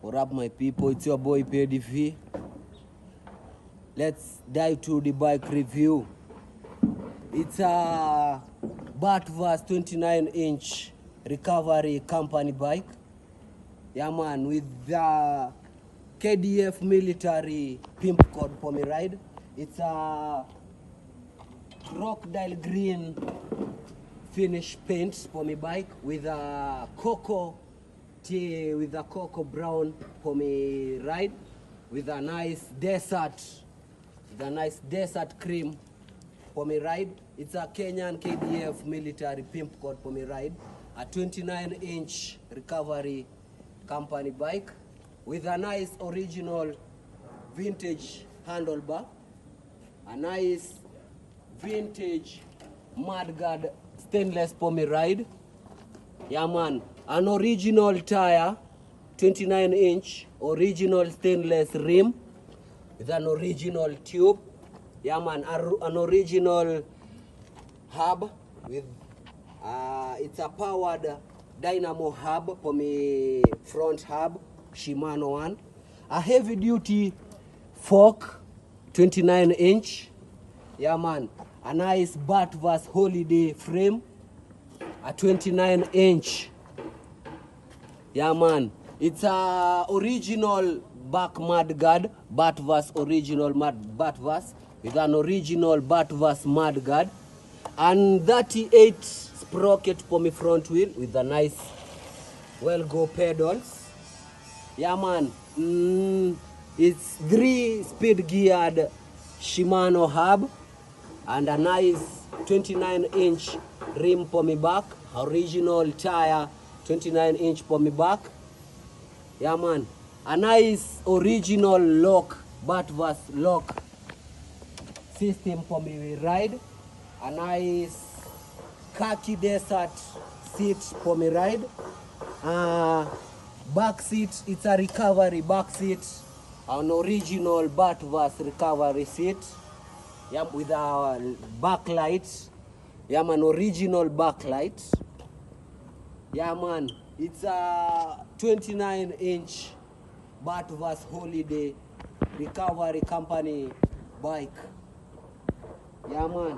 What up, my people? It's your boy PDV. Let's dive to the bike review. It's a Batvass 29-inch recovery company bike. Yeah, man, with the KDF military pimp code for me ride. It's a crocodile green finish paint for me bike with a cocoa brown for me ride, with a nice desert cream for me ride. It's a Kenyan KDF military pimp code for me ride, a 29-inch recovery company bike with a nice original vintage handlebar, a nice vintage mudguard stainless for me ride. Yeah, man, an original tire, 29-inch original stainless rim with an original tube. Yeah, man, an original hub with it's a powered dynamo hub for me front hub, Shimano one. A heavy duty fork, 29-inch. Yeah, man, a nice Batvass holiday frame, a 29-inch. Yeah, man, it's a original back mudguard, Batvass original Batvass with an original Batvass mudguard, and 38 sprocket for me front wheel with a nice well-go pedals. Yeah, man, it's 3-speed geared Shimano hub and a nice 29-inch rim for me back, original tire, 29-inch for me back. Yeah, man, a nice original lock, Batvass lock system for me ride, a nice khaki desert seat for me ride. Back seat, it's a recovery back seat, an original Batvass recovery seat. Yeah, with a backlight. Yeah, man, original backlight. Yeah, man, it's a 29-inch Batvass holiday recovery company bike. Yeah, man.